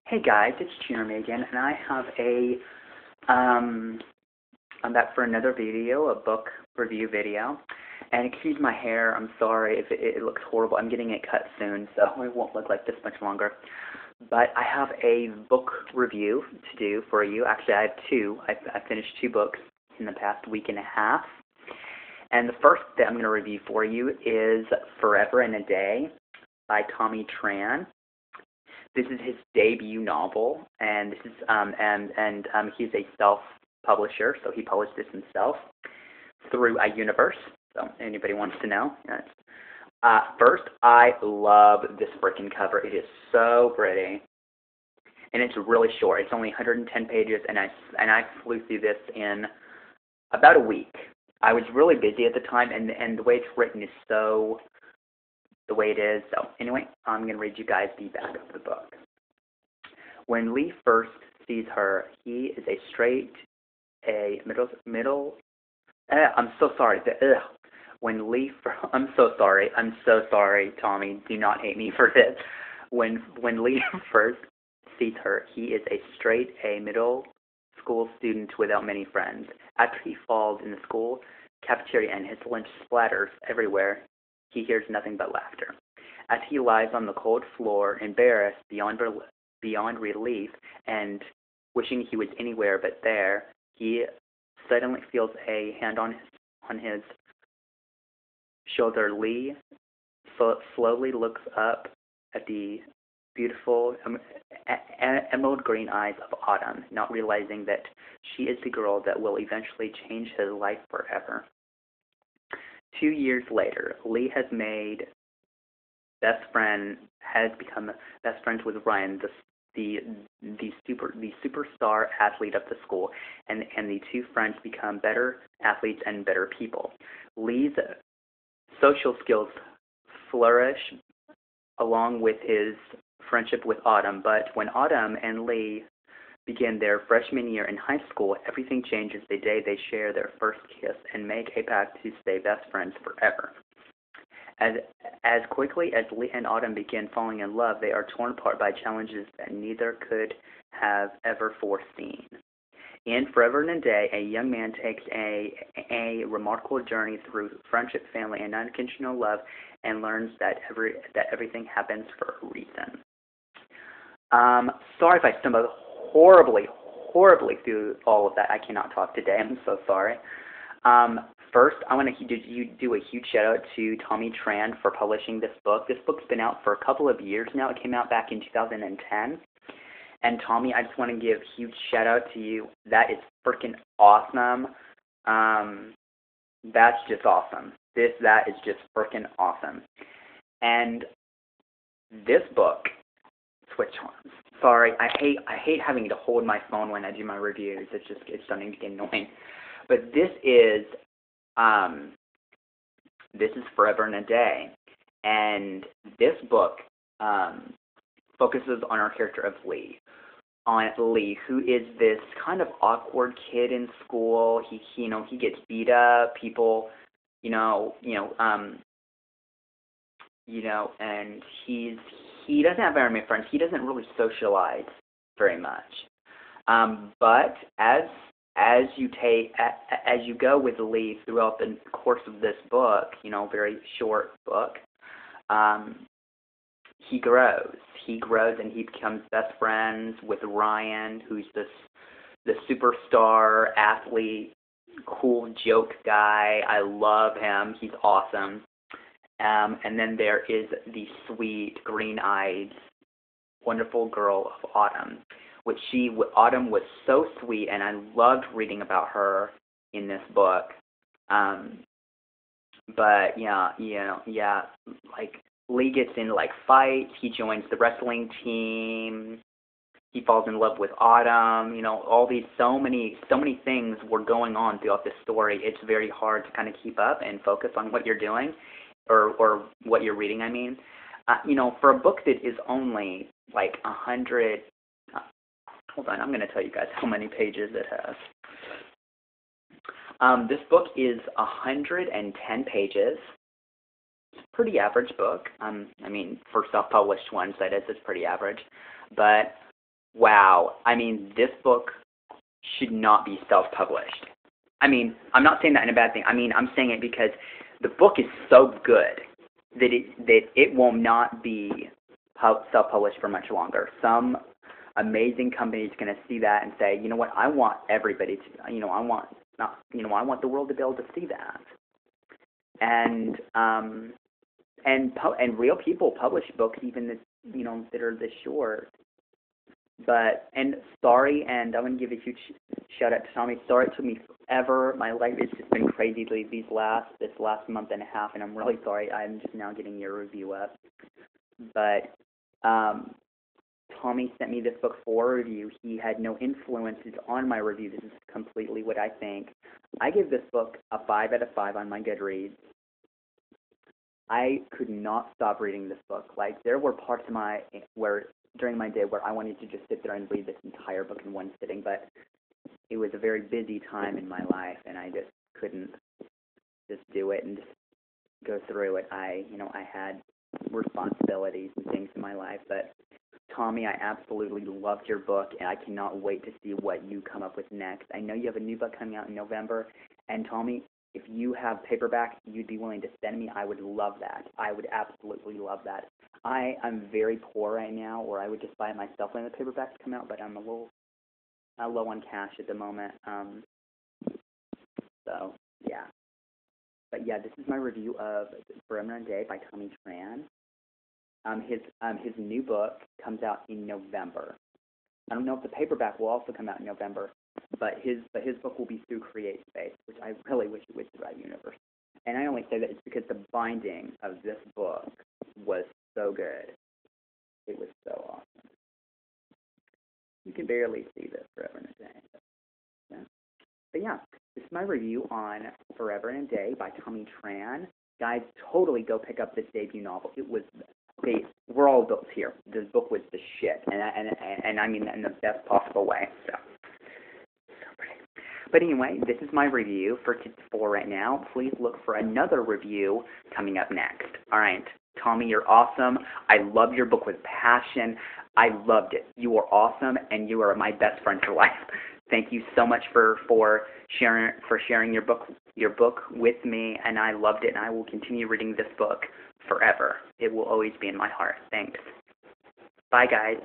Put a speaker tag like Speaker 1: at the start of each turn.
Speaker 1: Hey guys, it's Jeremy again, and I have I'm back for another video, a book review video. And excuse my hair, I'm sorry if it looks horrible. I'm getting it cut soon, so it won't look like this much longer. But I have a book review to do for you. Actually, I have two. I finished two books in the past week and a half. And the first that I'm going to review for you is Forever and a Day by Tommy Tran. This is his debut novel, and this is he's a self-publisher, so he published this himself through iUniverse. So anybody wants to know? Yes. First, I love this freaking cover. It is so pretty, and it's really short. It's only 110 pages, and I flew through this in about a week. I was really busy at the time, and the way it's written is so the way it is. So anyway, I'm going to read you guys the back of the book. When Lee first sees her, he is I'm so sorry. When Lee, I'm so sorry, Tommy. Do not hate me for this. When Lee first sees her, he is a middle school student without many friends. After he falls in the school cafeteria and his lunch splatters everywhere, he hears nothing but laughter. As he lies on the cold floor, embarrassed beyond relief and wishing he was anywhere but there, he suddenly feels a hand on his shoulder. Lee slowly looks up at the beautiful emerald green eyes of Autumn, not realizing that she is the girl that will eventually change his life forever. 2 years later, Lee has become best friends with Ryan, the superstar athlete of the school, and the two friends become better athletes and better people. Lee's social skills flourish along with his friendship with Autumn, but when Autumn and Lee begin their freshman year in high school, everything changes the day they share their first kiss and make a pact to stay best friends forever. As quickly as Lee and Autumn begin falling in love, they are torn apart by challenges that neither could have ever foreseen. In Forever and a Day, a young man takes a remarkable journey through friendship, family, and unconditional love, and learns that everything happens for a reason. Sorry if I stumbled horribly through all of that. I cannot talk today. I'm so sorry. First, I want to do a huge shout out to Tommy Tran for publishing this book. This book's been out for a couple of years now. It came out back in 2010. And Tommy, I just want to give a huge shout out to you. That is freaking awesome. That's just awesome. That is just freaking awesome. And this book, switch on. Sorry, I hate having to hold my phone when I do my reviews. It's starting to get annoying. But this is Forever and a Day, and this book focuses on our character of Lee. On Lee, who is this kind of awkward kid in school. He gets beat up. People, and he doesn't have very many friends. He doesn't really socialize very much. But as you go with Lee throughout the course of this book, very short book, he grows. He grows and he becomes best friends with Ryan, who's the superstar athlete, cool joke guy. I love him. He's awesome. And then there is the sweet, green-eyed, wonderful girl of Autumn. Autumn was so sweet, and I loved reading about her in this book. But like Lee gets into fights. He joins the wrestling team. He falls in love with Autumn. All these so many things were going on throughout this story. It's very hard to kind of keep up and focus on what you're doing, or what you're reading. I mean, for a book that is only 100. Hold on, I'm going to tell you guys how many pages it has. This book is 110 pages. It's a pretty average book. I mean, for self-published ones, that is, it's pretty average. But wow. I mean, this book should not be self-published. I mean, I'm not saying that in a bad thing. I mean, I'm saying it because the book is so good that it will not be self-published for much longer. Some amazing company is going to see that and say, you know what, I want everybody to, I want the world to be able to see that. And real people publish books even that, that are this short. But, and sorry, and I want to give a huge shout out to Tommy. Sorry it took me forever. My life has just been crazy this last month and a half, and I'm really sorry. I'm just now getting your review up. But Tommy sent me this book for review. He had no influences on my review. This is completely what I think. I give this book a 5 out of 5 on my Goodreads. I could not stop reading this book. Like, there were parts of during my day where I wanted to just sit there and read this entire book in one sitting, but it was a very busy time in my life, and I just couldn't just do it and just go through it. I had responsibilities and things in my life, but Tommy, I absolutely loved your book, and I cannot wait to see what you come up with next. I know you have a new book coming out in November, and Tommy, if you have paperback you'd be willing to send me, I would love that. I would absolutely love that. I'm very poor right now, or I would just buy it myself when the paperbacks come out, but I'm a little low on cash at the moment. So, yeah. But yeah, this is my review of Forever and a Day by Tommy Tran. His new book comes out in November. I don't know if the paperback will also come out in November, but his book will be through CreateSpace, which I really wish it was throughout Universe. And I only say that it's because the binding of this book was so good. It was so awesome. You can barely see this Forever and a Day. But yeah, this is my review on Forever and a Day by Tommy Tran. Guys, totally go pick up this debut novel. It was we're all adults here. This book was the shit, and I mean that in the best possible way. So pretty. But anyway, this is my review for right now. Please look for another review coming up next. All right, Tommy, you're awesome. I love your book with passion. I loved it. You are awesome, and you are my best friend for life. Thank you so much for sharing your book with me, and I loved it, and I will continue reading this book forever. It will always be in my heart. Thanks. Bye, guys.